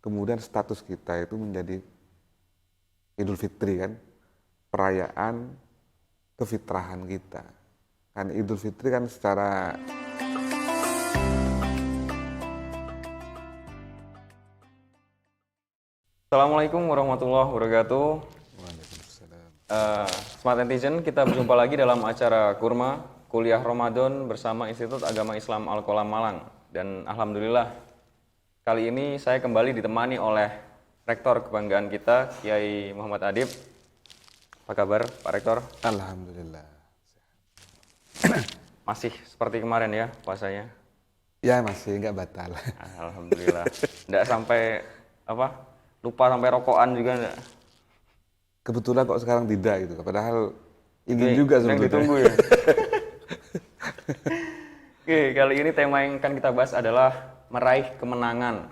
kemudian status kita itu menjadi Idul Fitri kan, perayaan kefitrahan kita. Kan Idul Fitri kan secara Assalamualaikum warahmatullahi wabarakatuh. Smart Netizen, kita berjumpa lagi dalam acara Kurma Kuliah Ramadan bersama Institut Agama Islam Al-Qolam Malang. Dan alhamdulillah kali ini saya kembali ditemani oleh Rektor kebanggaan kita, Kiai Muhammad Adib. Apa kabar Pak Rektor? alhamdulillah. Masih seperti kemarin ya puasanya? Ya masih nggak batal. Alhamdulillah. Nggak sampai lupa sampai rokokan juga enggak? Kebetulan kok sekarang tidak gitu. Padahal ingin juga yang sebetulnya. ditunggu ya. Oke, kali ini tema yang akan kita bahas adalah meraih kemenangan.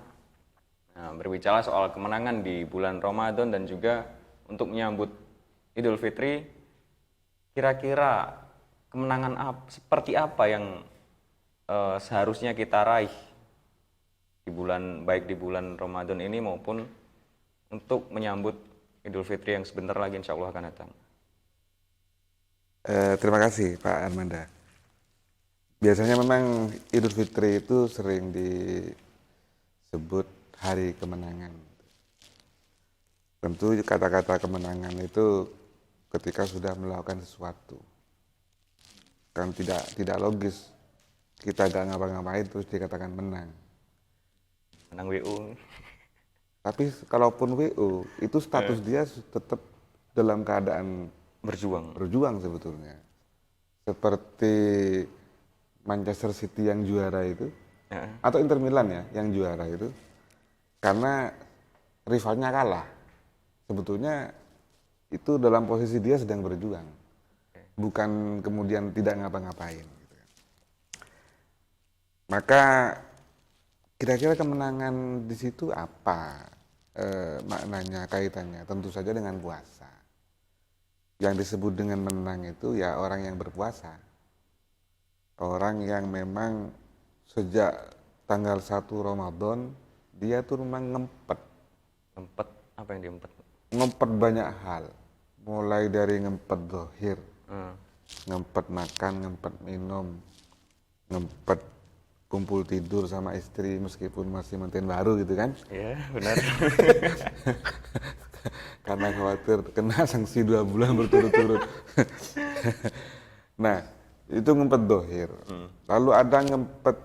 Nah, berbicara soal kemenangan di bulan Ramadan dan juga untuk menyambut Idul Fitri, kira-kira kemenangan seperti apa yang seharusnya kita raih di baik di bulan Ramadan ini maupun untuk menyambut Idul Fitri yang sebentar lagi insya Allah akan datang. Terima kasih Pak Armanda. Biasanya memang Idul Fitri itu sering disebut hari kemenangan. Tentu kata-kata kemenangan itu ketika sudah melakukan sesuatu. Kan tidak logis kita gak ngapa-ngapain terus dikatakan menang. Menang WU. Tapi kalaupun WO, itu status dia tetap dalam keadaan berjuang sebetulnya. Seperti Manchester City yang juara itu, atau Inter Milan ya yang juara itu, karena rivalnya kalah. Sebetulnya itu dalam posisi dia sedang berjuang, bukan kemudian tidak ngapa-ngapain. Gitu. Maka kira-kira kemenangan di situ apa maknanya, kaitannya? Tentu saja dengan puasa. Yang disebut dengan menang itu ya orang yang berpuasa. Orang yang memang sejak tanggal 1 Ramadan dia tuh memang ngempet. Ngempet? Apa yang diempet? Ngempet banyak hal. Mulai dari ngempet dohir, ngempet makan, ngempet minum, ngempet kumpul tidur sama istri meskipun masih manten baru gitu kan. Iya, benar. Karena khawatir kena sanksi 2 bulan berturut-turut. Nah, itu ngempet dohir. Lalu ada ngempet,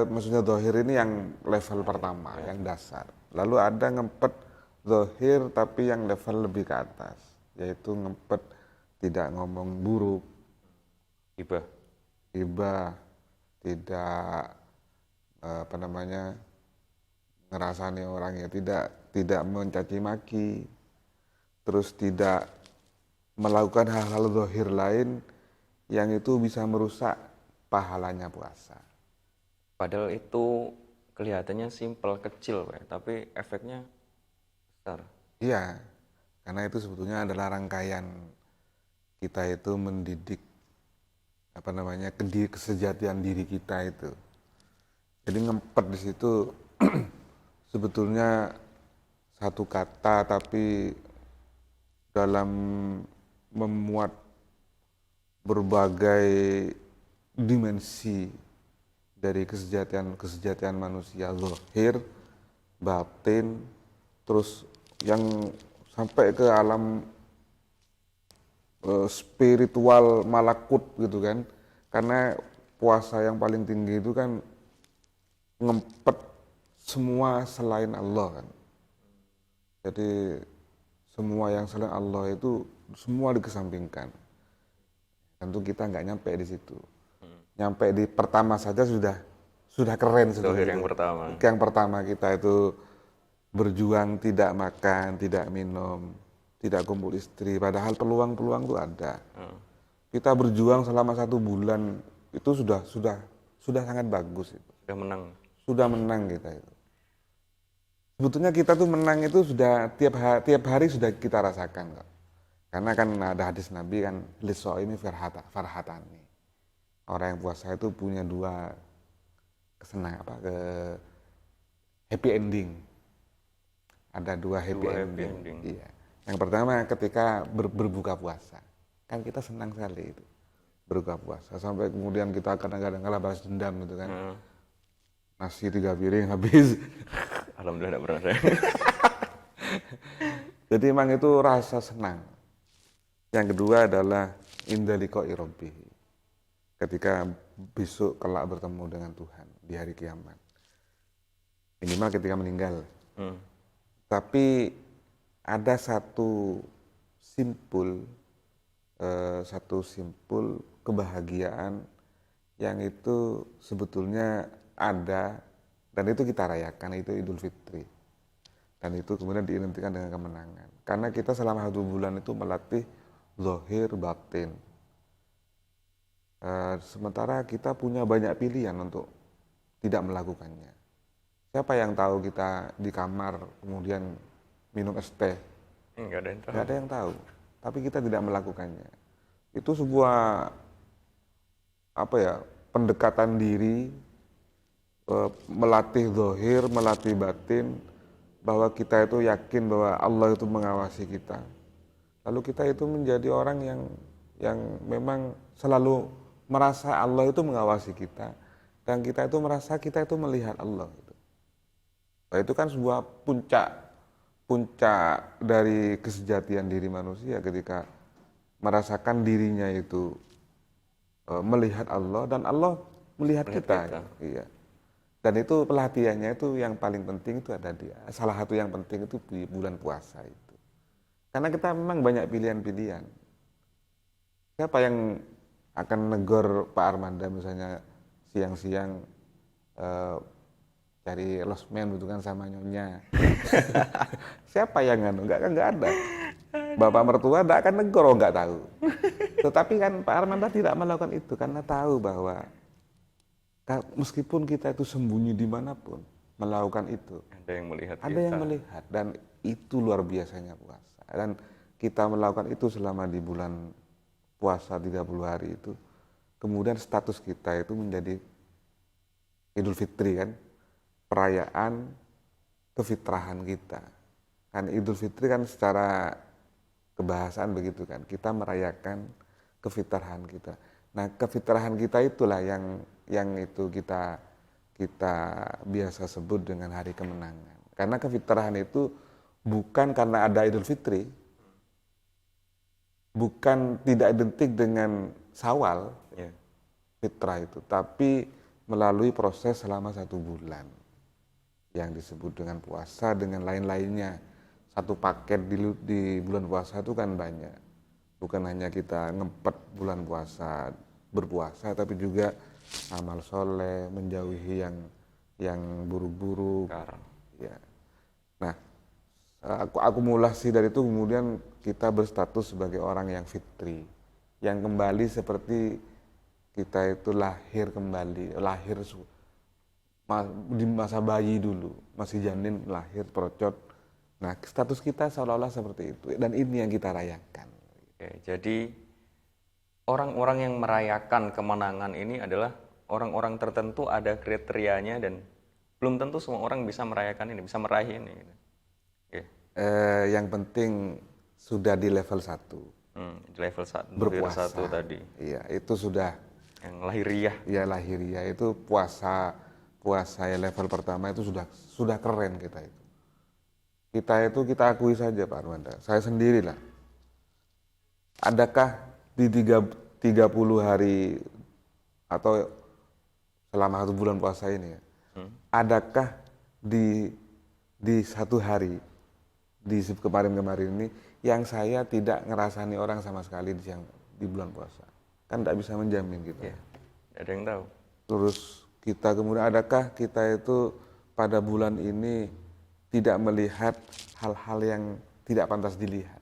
maksudnya dohir ini yang level pertama, yang dasar. Lalu ada ngempet dohir tapi yang level lebih ke atas, yaitu ngempet tidak ngomong buruk, hibah, tidak ngerasani orang ya, tidak mencaci maki, terus tidak melakukan hal-hal zahir lain yang itu bisa merusak pahalanya puasa. Padahal itu kelihatannya simpel, kecil, Pak, tapi efeknya besar. Iya, karena itu sebetulnya adalah rangkaian kita itu mendidik kesejatian diri kita itu. Jadi ngempet di situ sebetulnya satu kata tapi dalam memuat berbagai dimensi dari kesejatian manusia, zahir, batin, terus yang sampai ke alam spiritual malakut gitu kan. Karena puasa yang paling tinggi itu kan ngempet semua selain Allah kan. Jadi semua yang selain Allah itu semua dikesampingkan. Tentu kita nggak nyampe di situ. Nyampe di pertama saja sudah keren Dohir yang itu. pertama. Yang pertama kita itu berjuang tidak makan, tidak minum, tidak kumpul istri. Padahal peluang-peluang itu ada. Kita berjuang selama 1 bulan itu sudah sangat bagus itu. Sudah menang kita itu. Sebetulnya kita tuh menang itu sudah tiap hari sudah kita rasakan kok. Karena kan ada hadis Nabi kan, lis-shaimi farhatani. Orang yang puasa itu punya 2 happy ending. Ada dua happy ending. Iya. Yang pertama ketika berbuka puasa. Kan kita senang sekali itu. Berbuka puasa. Sampai kemudian kita kadang-kadang balas dendam gitu kan. Nasi 3 piring habis. Alhamdulillah tidak pernah saya. Jadi memang itu rasa senang. Yang kedua adalah inda liqa'i rabbih. Ketika besok kelak bertemu dengan Tuhan di hari kiamat. Minimal ketika meninggal. Tapi ada satu simpul kebahagiaan yang itu sebetulnya ada dan itu kita rayakan, itu Idul Fitri. Dan itu kemudian diidentikan dengan kemenangan. Karena kita selama 1 bulan itu melatih zahir batin. Sementara kita punya banyak pilihan untuk tidak melakukannya. Siapa yang tahu kita di kamar kemudian minum es teh? Enggak ada yang tahu. Nggak ada yang tahu. Tapi kita tidak melakukannya. Itu sebuah pendekatan diri, melatih zahir, melatih batin, bahwa kita itu yakin bahwa Allah itu mengawasi kita. Lalu kita itu menjadi orang yang memang selalu merasa Allah itu mengawasi kita, dan kita itu merasa kita itu melihat Allah. Nah, itu kan sebuah puncak dari kesejatian diri manusia ketika merasakan dirinya itu melihat Allah dan Allah melihat kita. Iya. Dan itu pelatihannya itu yang paling penting itu ada salah satu yang penting itu di bulan puasa itu. Karena kita memang banyak pilihan-pilihan. Siapa yang akan negor Pak Armanda misalnya siang-siang cari losmen gitu kan sama nyonya. Siapa yang enggak ada. Bapak mertua enggak akan negor, enggak tahu. Tetapi kan Pak Armanda tidak melakukan itu karena tahu bahwa meskipun kita itu sembunyi dimanapun melakukan itu, ada yang melihat ada yang melihat, dan itu luar biasanya puasa. Dan kita melakukan itu selama di bulan puasa 30 hari itu, kemudian status kita itu menjadi Idul Fitri kan, perayaan kefitrahan kita. Kan Idul Fitri kan secara kebahasaan begitu kan, kita merayakan kefitrahan kita. Nah, kefitrahan kita itulah yang itu kita biasa sebut dengan hari kemenangan. Karena kefitrahan itu bukan karena ada Idul Fitri, bukan tidak identik dengan Syawal, fitrah itu, tapi melalui proses selama 1 bulan yang disebut dengan puasa dengan lain-lainnya. Satu paket di bulan puasa itu kan banyak. Bukan hanya kita ngempet bulan puasa berpuasa, tapi juga amal soleh, menjauhi yang buruk-buruk. Ya. Nah, akumulasi dari itu kemudian kita berstatus sebagai orang yang fitri, yang kembali seperti kita itu lahir kembali, di masa bayi dulu, masih janin, lahir, perocot. Nah, status kita seolah-olah seperti itu, dan ini yang kita rayakan. Oke, jadi orang-orang yang merayakan kemenangan ini adalah orang-orang tertentu, ada kriterianya, dan belum tentu semua orang bisa merayakan ini, bisa meraih ini. Oke. Yang penting sudah di level 1. Di level 1, berpuasa. 1 tadi. Iya, itu sudah. Yang lahiriah. Iya, lahiriah itu puasa ya level pertama itu sudah keren kita itu. Kita akui saja Pak Armanda, saya sendirilah. Adakah di 30 hari atau selama 1 bulan puasa ini ya, adakah di 1 hari di kemarin ini yang saya tidak ngerasani orang sama sekali di bulan puasa? Kan tidak bisa menjamin gitu. Ya, ada yang tahu. Terus kita kemudian adakah kita itu pada bulan ini tidak melihat hal-hal yang tidak pantas dilihat?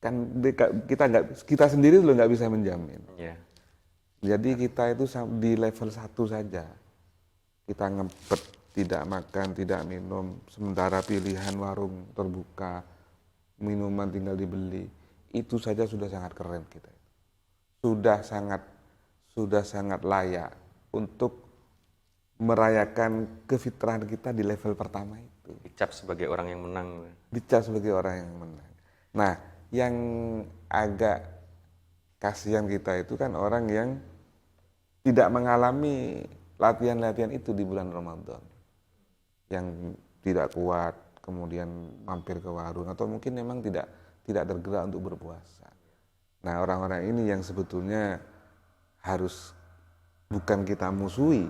Kan kita sendiri loh nggak bisa menjamin. Yeah. Jadi kita itu di level 1 saja. Kita ngempet, tidak makan, tidak minum, sementara pilihan warung terbuka, minuman tinggal dibeli, itu saja sudah sangat keren kita. Sudah sangat layak untuk merayakan kefitrahan kita di level pertama itu. Dicap sebagai orang yang menang. Dicap sebagai orang yang menang. Nah, yang agak kasihan kita itu kan orang yang tidak mengalami latihan-latihan itu di bulan Ramadan. Yang tidak kuat, kemudian mampir ke warung, atau mungkin memang tidak tergerak untuk berpuasa. Nah, orang-orang ini yang sebetulnya harus bukan kita musuhi,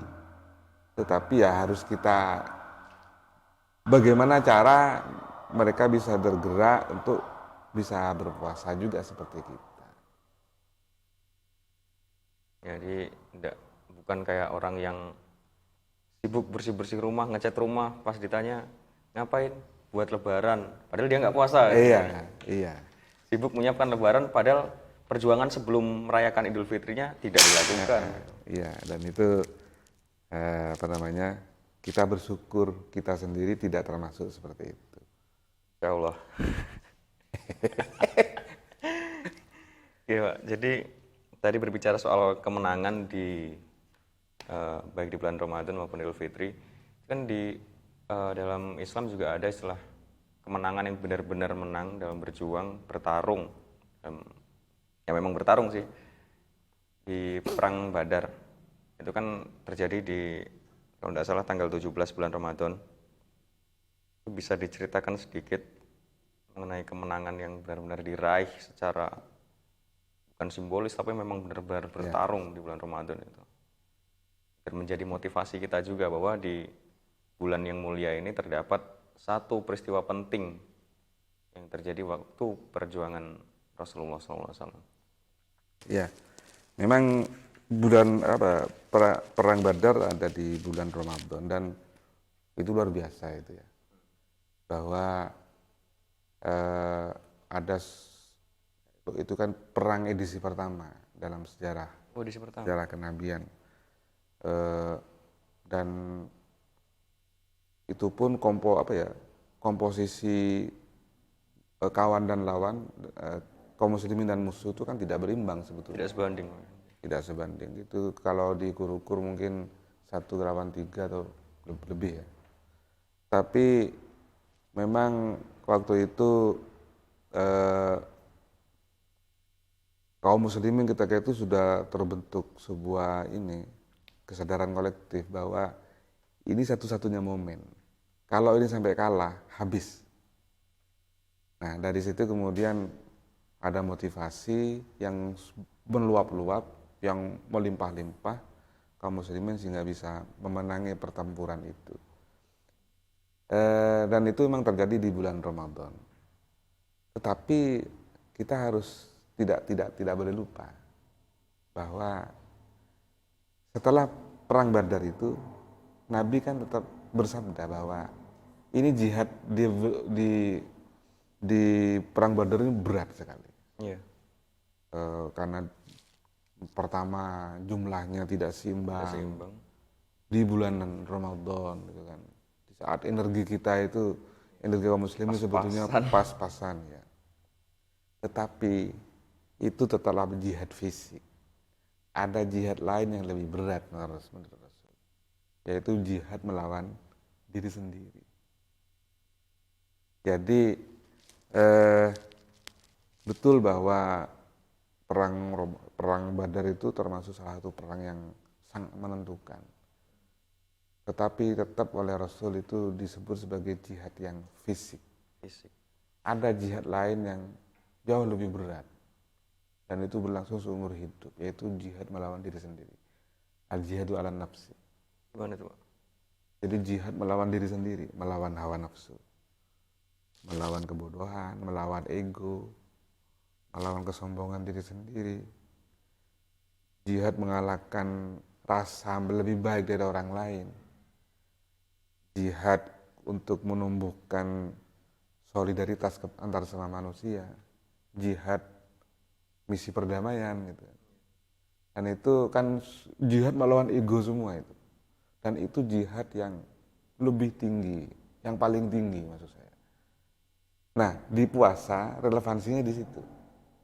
tetapi ya harus kita bagaimana cara mereka bisa bergerak untuk bisa berpuasa juga seperti kita. Jadi bukan kayak orang yang sibuk bersih-bersih rumah, ngecat rumah, pas ditanya ngapain? Buat lebaran, padahal dia nggak puasa. Iya. Sibuk menyiapkan lebaran, padahal perjuangan sebelum merayakan Idul Fitrinya tidak dilakukan. Iya, dan itu kita bersyukur kita sendiri tidak termasuk seperti itu. Ya Allah. Ya, Pak. Jadi tadi berbicara soal kemenangan di baik di bulan Ramadan maupun Idul Fitri, kan di dalam Islam juga ada istilah kemenangan yang benar-benar menang dalam berjuang, bertarung. Ya memang bertarung sih di perang Badar. Itu kan terjadi di kalau tidak salah tanggal 17 bulan Ramadan. Itu bisa diceritakan sedikit mengenai kemenangan yang benar-benar diraih secara bukan simbolis tapi memang benar-benar bertarung di bulan Ramadan itu. Dan menjadi motivasi kita juga bahwa di bulan yang mulia ini terdapat satu peristiwa penting yang terjadi waktu perjuangan Rasulullah SAW. Ya, memang perang Badar ada di bulan Ramadan dan itu luar biasa itu ya. Bahwa itu kan perang edisi pertama dalam sejarah sejarah kenabian. Dan itu pun komposisi kawan dan lawan, kaum muslimin dan musuh itu kan tidak berimbang sebetulnya. Tidak sebanding. Itu kalau diukur-ukur mungkin 1:3 atau lebih ya. Tapi memang waktu itu kaum muslimin ketika itu sudah terbentuk sebuah kesadaran kolektif bahwa ini satu-satunya momen. Kalau ini sampai kalah, habis. Nah, dari situ kemudian ada motivasi yang meluap-luap, yang melimpah-limpah kaum muslimin sehingga bisa memenangi pertempuran itu. Dan itu memang terjadi di bulan Ramadan. Tetapi kita harus tidak boleh lupa bahwa setelah perang Badar itu Nabi kan tetap bersabda bahwa ini jihad di perang Badar ini berat sekali. Yeah. Karena pertama jumlahnya tidak seimbang. Di bulan Ramadan gitu kan. Di saat energi kita itu energi kaum muslimin sebetulnya pas-pasan ya. Tetapi itu tetaplah jihad fisik. Ada jihad lain yang lebih berat menurut Rasul, yaitu jihad melawan diri sendiri. Jadi betul bahwa perang Badar itu termasuk salah satu perang yang sangat menentukan. Tetapi tetap oleh Rasul itu disebut sebagai jihad yang fisik. Ada jihad lain yang jauh lebih berat. Dan itu berlangsung seumur hidup, yaitu jihad melawan diri sendiri. Al-jihadu ala nafsi. Gimana itu, Pak? Jadi jihad melawan diri sendiri, melawan hawa nafsu. Melawan kebodohan, melawan ego, melawan kesombongan diri sendiri. Jihad mengalahkan rasa lebih baik dari orang lain. Jihad untuk menumbuhkan solidaritas antar sesama manusia. Jihad misi perdamaian gitu. Dan itu kan jihad melawan ego semua itu. Dan itu jihad yang lebih tinggi, yang paling tinggi maksud saya. Nah, di puasa relevansinya di situ.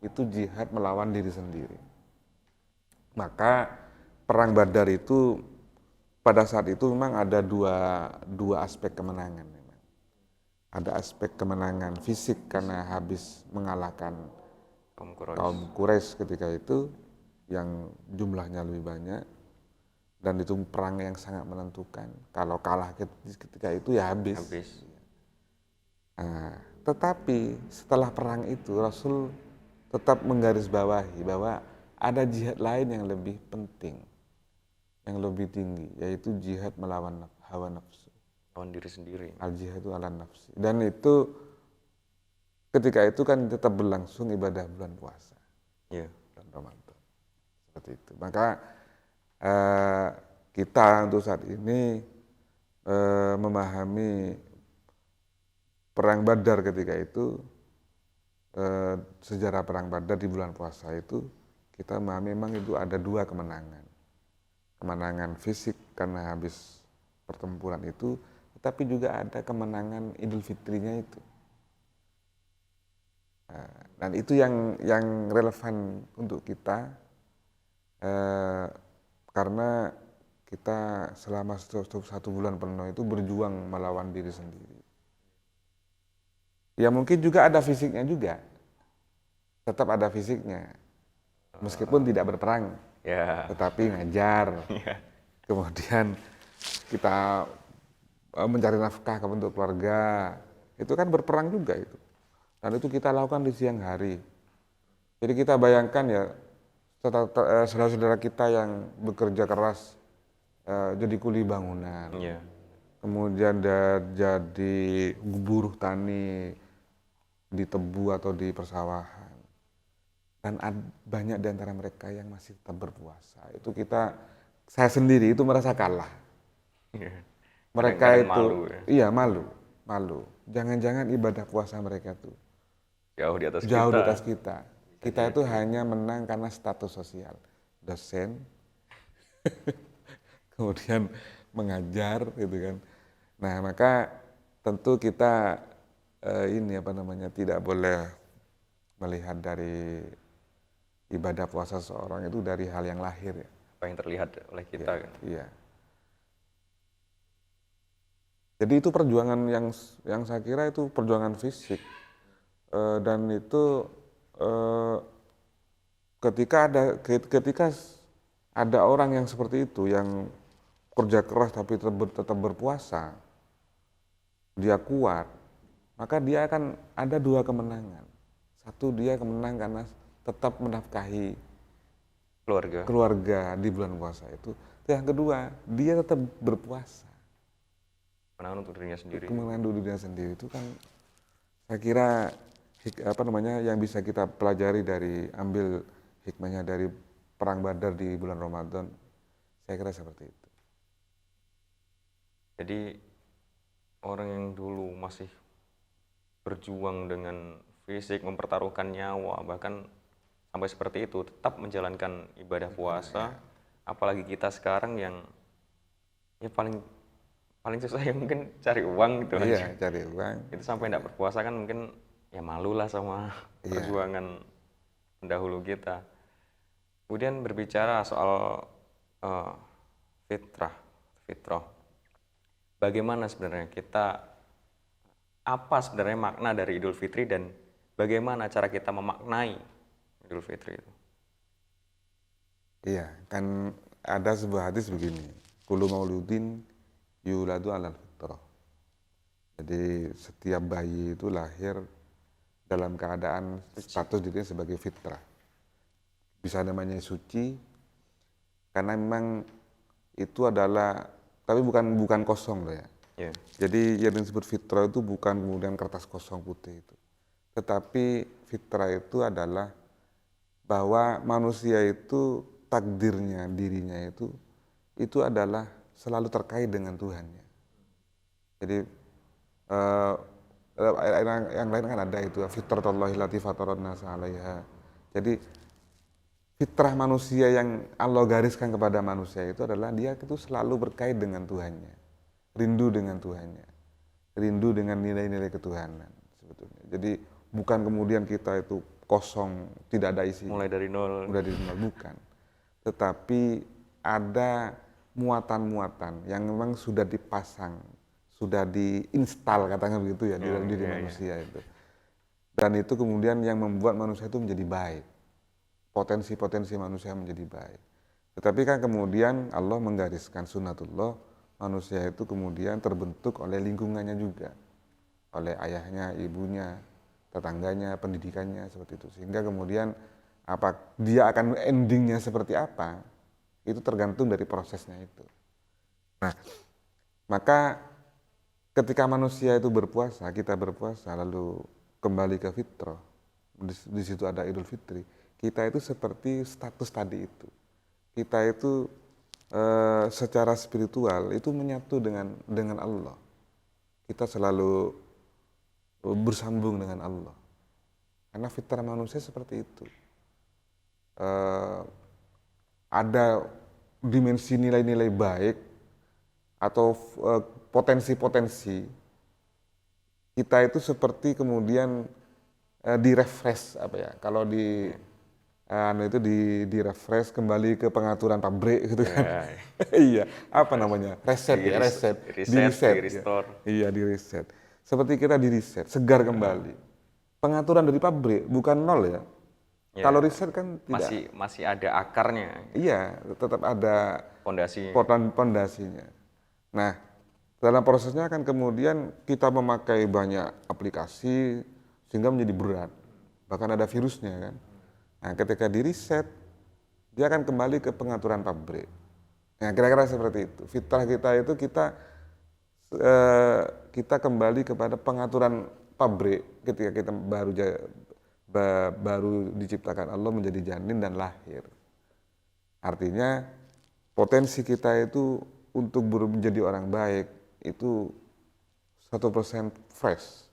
Itu jihad melawan diri sendiri. Maka perang Badar itu pada saat itu memang ada dua aspek kemenangan memang. Ada aspek kemenangan fisik karena habis mengalahkan kaum Quraisy ketika itu yang jumlahnya lebih banyak, dan itu perang yang sangat menentukan. Kalau kalah ketika itu ya habis. Nah, tetapi setelah perang itu Rasul tetap menggarisbawahi bahwa ada jihad lain yang lebih penting, yang lebih tinggi, yaitu jihad melawan hawa nafsu. Lawan diri sendiri. Al-jihadu ala nafsi. Dan itu ketika itu kan tetap berlangsung ibadah bulan puasa. Iya. Bulan Ramadan. Seperti itu. Maka kita untuk saat ini memahami perang Badar ketika itu, sejarah perang Badar di bulan puasa itu, kita memahami memang itu ada dua kemenangan. Kemenangan fisik karena habis pertempuran itu, tetapi juga ada kemenangan Idul Fitrinya itu. Dan itu yang relevan untuk kita, karena kita selama satu bulan penuh itu berjuang melawan diri sendiri. Ya mungkin juga ada fisiknya juga, tetap ada fisiknya, meskipun tidak berperang, tetapi ngajar, kemudian kita mencari nafkah untuk keluarga, itu kan berperang juga itu. Dan itu kita lakukan di siang hari. Jadi kita bayangkan ya, saudara-saudara kita yang bekerja keras, jadi kuli bangunan, kemudian jadi buruh tani di tebu atau di persawahan, dan banyak di antara mereka yang masih tetap berpuasa. Itu saya sendiri itu merasa kalah. Mereka itu malu, iya malu. Jangan-jangan ibadah puasa mereka tuh jauh di atas kita. Kita itu hanya menang karena status sosial, dosen, kemudian mengajar, gitu kan. Nah, maka tentu kita tidak boleh melihat dari ibadah puasa seorang itu dari hal yang lahir ya. Apa yang terlihat oleh kita kan. Iya. Jadi itu perjuangan yang saya kira itu perjuangan fisik, dan itu ketika ada orang yang seperti itu, yang kerja keras tapi tetap berpuasa, dia kuat, maka dia akan ada dua kemenangan. Satu, dia kemenang karena tetap menafkahi keluarga di bulan puasa itu. Yang kedua, dia tetap berpuasa. Kemenangan untuk dirinya sendiri. Kemenangan untuk dirinya sendiri itu kan, saya kira yang bisa kita pelajari ambil hikmahnya dari perang Badar di bulan Ramadan, saya kira seperti itu. Jadi orang yang dulu masih berjuang dengan fisik, mempertaruhkan nyawa, bahkan sampai seperti itu, tetap menjalankan ibadah puasa. Apalagi kita sekarang yang ya paling susah ya mungkin cari uang gitu aja. Cari uang. Itu sampai tidak berpuasa kan mungkin ya malulah sama perjuangan pendahulu kita. Kemudian berbicara soal fitrah. Bagaimana sebenarnya apa sebenarnya makna dari Idul Fitri dan bagaimana cara kita memaknai Idul Fitri itu? Iya, kan ada sebuah hadis begini, kullu mauludin yuladu alal fitrah. Jadi setiap bayi itu lahir dalam keadaan status dirinya sebagai fitrah. Bisa namanya suci, karena memang itu adalah, tapi bukan kosong loh ya. Jadi yang disebut fitrah itu bukan kemudian kertas kosong putih itu. Tetapi fitrah itu adalah bahwa manusia itu takdirnya, dirinya itu adalah selalu terkait dengan Tuhannya. Jadi yang lain kan ada itu, fitratullahi lati fataran nasa 'alaiha. Jadi fitrah manusia yang Allah gariskan kepada manusia itu adalah dia itu selalu berkait dengan Tuhannya, rindu dengan Tuhannya, rindu dengan nilai-nilai ketuhanan sebetulnya. Jadi bukan kemudian kita itu kosong, tidak ada isi. Mulai dari nol, bukan. Tetapi ada muatan-muatan yang memang sudah dipasang, sudah diinstal katanya begitu ya di dalam diri manusia itu. Dan itu kemudian yang membuat manusia itu menjadi baik. Potensi-potensi manusia menjadi baik. Tetapi kan kemudian Allah menggariskan sunnatullah, manusia itu kemudian terbentuk oleh lingkungannya juga. Oleh ayahnya, ibunya, tetangganya, pendidikannya, seperti itu. Sehingga kemudian dia akan endingnya seperti apa, itu tergantung dari prosesnya itu. Nah, maka ketika manusia itu berpuasa, kita berpuasa, lalu kembali ke fitrah, di situ ada Idul Fitri, kita itu seperti status tadi itu. Kita itu secara spiritual itu menyatu dengan Allah. Kita selalu bersambung dengan Allah. Karena fitrah manusia seperti itu. Ada dimensi nilai-nilai baik atau potensi-potensi, kita itu seperti kemudian direfresh kalau di refresh kembali ke pengaturan pabrik gitu kan. Iya, apa namanya? Reset. Di restore. Iya, di reset. Seperti kita di reset, segar kembali. Pengaturan dari pabrik bukan nol ya. Kalau riset kan tidak. Masih ada akarnya. Iya, tetap ada pondasinya. Nah, dalam prosesnya kan kemudian kita memakai banyak aplikasi sehingga menjadi berat. Bahkan ada virusnya kan. Nah, ketika di riset, dia akan kembali ke pengaturan pabrik. Nah, kira-kira seperti itu. Fitrah kita itu kita kembali kepada pengaturan pabrik ketika kita baru diciptakan Allah menjadi janin dan lahir. Artinya potensi kita itu untuk menjadi orang baik itu 100% fresh.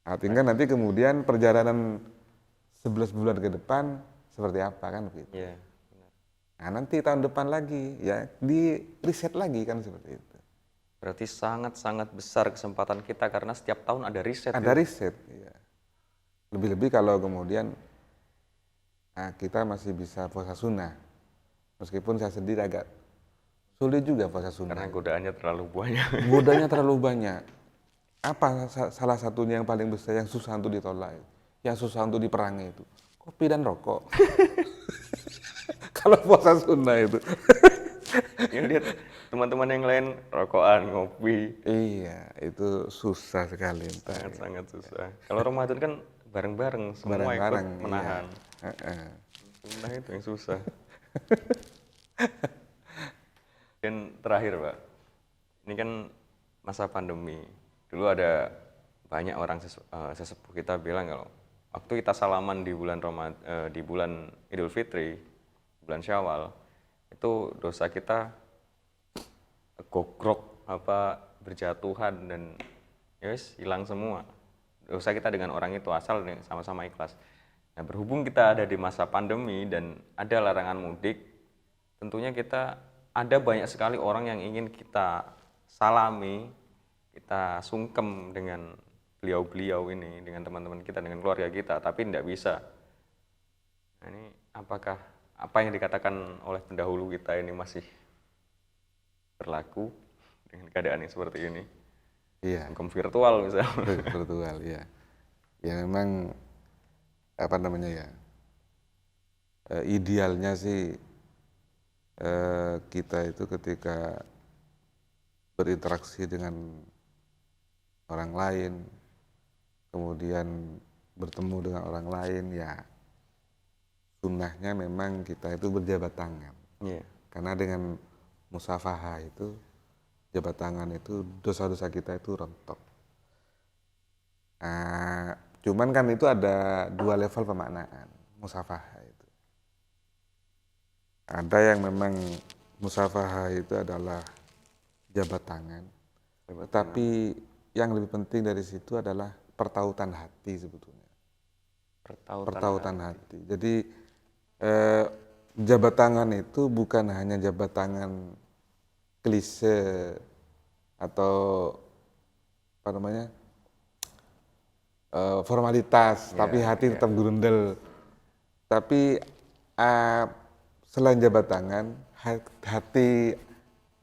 Artinya nanti kemudian perjalanan 11 bulan ke depan seperti apa kan begitu. Iya, benar. Nah, nanti tahun depan lagi ya di riset lagi kan seperti itu. Berarti sangat-sangat besar kesempatan kita karena setiap tahun ada riset. Ada riset, iya. Lebih-lebih kalau kemudian kita masih bisa puasa sunnah. Meskipun saya sendiri agak sulit juga puasa sunnah. Karena godaannya terlalu banyak. Godaannya terlalu banyak. Apa salah satunya yang paling besar yang susah untuk ditolak, yang susah untuk diperangi itu? Kopi dan rokok. Kalau puasa sunnah itu. Ya, lihat teman-teman yang lain rokokan, ngopi. Iya, itu susah sekali. Sangat-sangat susah. Kalau Ramadan kan bareng-bareng, semua ikut menahan. Iya. Sunnah itu yang susah. Dan terakhir Pak, ini kan masa pandemi. Dulu ada banyak orang sesepuh kita bilang kalau waktu kita salaman di bulan Idul Fitri, bulan Syawal, itu dosa kita gogrok berjatuhan dan hilang semua. Dosa kita dengan orang itu asal sama-sama ikhlas. Nah, berhubung kita ada di masa pandemi dan ada larangan mudik, tentunya kita ada banyak sekali orang yang ingin kita salami, kita sungkem dengan beliau-beliau ini, dengan teman-teman kita, dengan keluarga kita, tapi tidak bisa. Nah, ini apakah apa yang dikatakan oleh pendahulu kita ini masih berlaku dengan keadaan yang seperti ini? Iya. Sungkem virtual misalnya. Virtual, ya. Ya memang apa namanya ya? Idealnya sih kita itu ketika berinteraksi dengan orang lain, kemudian bertemu dengan orang lain, ya sunnahnya memang kita itu berjabat tangan. Yeah. Karena dengan musafahah itu, jabat tangan itu, dosa-dosa kita itu rontok. Cuman kan itu ada dua level pemaknaan musafahah itu. Ada yang memang musafahah itu adalah jabat tangan. Tapi yang lebih penting dari situ adalah pertautan hati sebetulnya. Pertautan hati. Jadi jabat tangan itu bukan hanya jabat tangan klise atau apa namanya formalitas, tapi hati tetap gurundel. Tapi selain jabat tangan, hati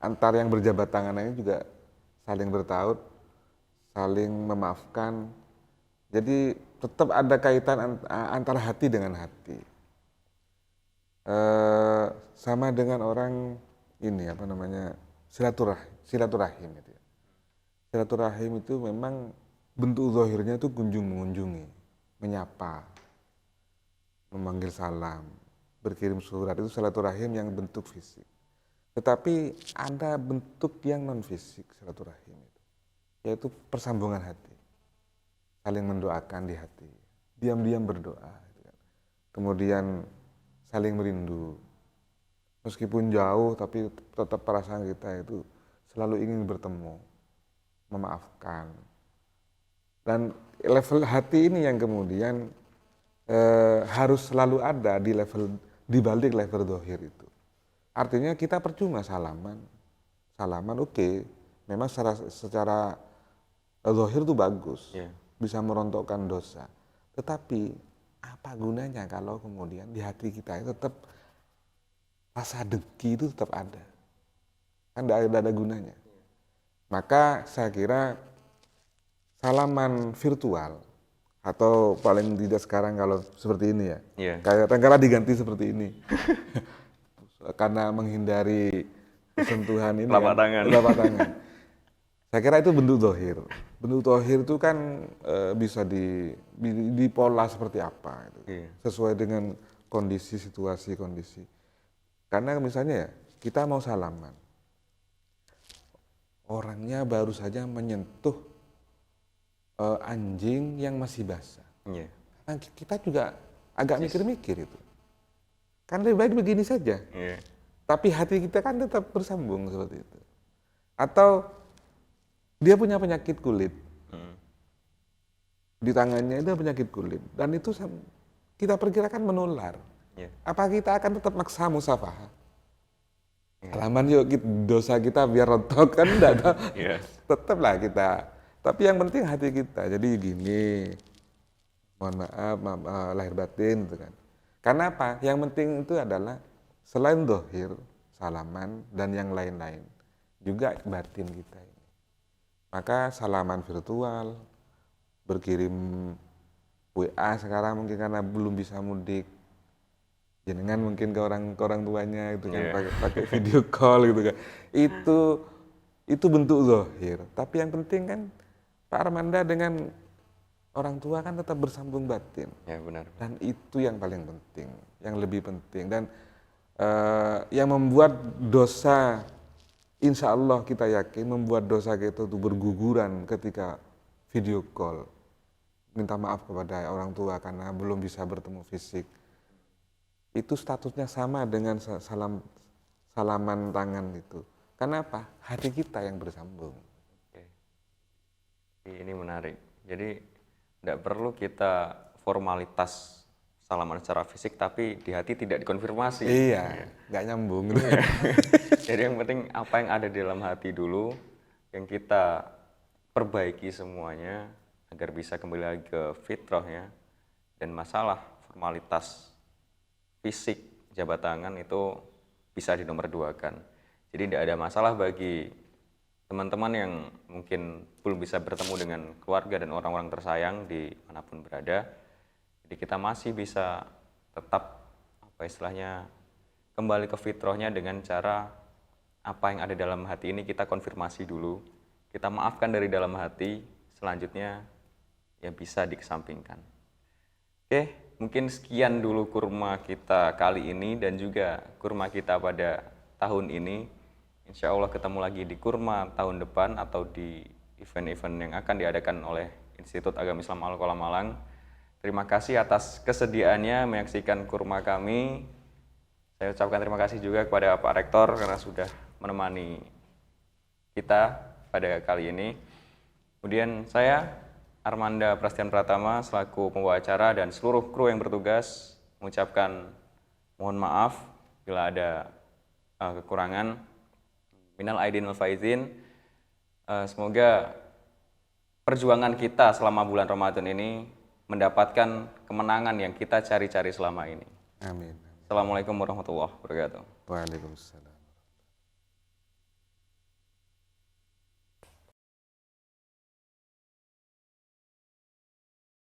antar yang berjabat tangan ini juga saling bertaut, saling memaafkan. Jadi tetap ada kaitan antara hati dengan hati. Sama dengan orang ini apa namanya silaturahim itu ya. Silaturahim itu memang bentuk zahirnya itu kunjung mengunjungi, menyapa, memanggil salam, berkirim surat, itu silaturahim yang bentuk fisik. Tetapi ada bentuk yang non fisik silaturahim itu, yaitu persambungan hati, saling mendoakan di hati, diam-diam berdoa, gitu kan. Kemudian saling merindu, meskipun jauh tapi tetap perasaan kita itu selalu ingin bertemu, memaafkan. Dan level hati ini yang kemudian harus selalu ada di balik level zahir itu. Artinya kita percuma salaman oke, memang secara zahir itu bagus, bisa merontokkan dosa. Tetapi apa gunanya kalau kemudian di hati kita itu tetap rasa dengki itu tetap ada, kan tidak ada gunanya. Maka saya kira salaman virtual atau paling tidak sekarang kalau seperti ini ya, kayak kadang-kadang diganti seperti ini karena menghindari sentuhan ini telapak tangan. Saya kira itu bentuk zahir. Bentuk zahir itu kan bisa dipola seperti apa itu. Sesuai dengan kondisi, situasi, kondisi. Karena misalnya ya, kita mau salaman, orangnya baru saja menyentuh anjing yang masih basah. Nah, kita juga agak mikir-mikir itu. Kan lebih baik begini saja. Tapi hati kita kan tetap bersambung seperti itu. Atau dia punya penyakit kulit. Di tangannya itu penyakit kulit. Dan itu kita perkirakan menular. Apa kita akan tetap maksa musafahah? Salaman yuk, dosa kita biar rontok kan enggak ada. Tetaplah kita. Tapi yang penting hati kita. Jadi gini, mohon maaf, lahir batin gitu kan. Karena apa? Yang penting itu adalah selain zahir, salaman dan yang lain-lain, juga batin kita ini. Maka salaman virtual, berkirim WA sekarang mungkin karena belum bisa mudik, jenengan mungkin ke orang tuanya itu kan pakai video call gitu kan. Itu bentuk zahir. Tapi yang penting kan Pak Armanda dengan orang tua kan tetap bersambung batin. Benar. Dan itu yang paling penting, yang lebih penting. Dan yang membuat dosa, insya Allah kita yakin membuat dosa kita itu berguguran ketika video call. Minta maaf kepada orang tua karena belum bisa bertemu fisik. Itu statusnya sama dengan salaman tangan itu. Karena apa? Hati kita yang bersambung. Ini menarik. Jadi tidak perlu kita formalitas salaman secara fisik, tapi di hati tidak dikonfirmasi. Iya, nggak nyambung. Jadi yang penting apa yang ada di dalam hati dulu, yang kita perbaiki semuanya agar bisa kembali lagi ke fitrahnya. Dan masalah formalitas fisik jabat tangan itu bisa dinomorduakan. Jadi tidak ada masalah bagi teman-teman yang mungkin belum bisa bertemu dengan keluarga dan orang-orang tersayang di manapun berada. Jadi kita masih bisa tetap kembali ke fitrahnya dengan cara apa yang ada dalam hati ini kita konfirmasi dulu. Kita maafkan dari dalam hati, selanjutnya ya bisa dikesampingkan. Oke, mungkin sekian dulu kurma kita kali ini dan juga kurma kita pada tahun ini. Insya Allah ketemu lagi di kurma tahun depan atau di event-event yang akan diadakan oleh Institut Agama Islam Al-Qalam Malang. Terima kasih atas kesediaannya menyaksikan kurma kami. Saya ucapkan terima kasih juga kepada Pak Rektor karena sudah menemani kita pada kali ini. Kemudian saya, Armanda Prasetyan Pratama, selaku pembawa acara dan seluruh kru yang bertugas, mengucapkan mohon maaf bila ada kekurangan. Minal aidin wal faizin. Semoga perjuangan kita selama bulan Ramadan ini mendapatkan kemenangan yang kita cari-cari selama ini. Amin. Assalamualaikum warahmatullahi wabarakatuh. Waalaikumsalam.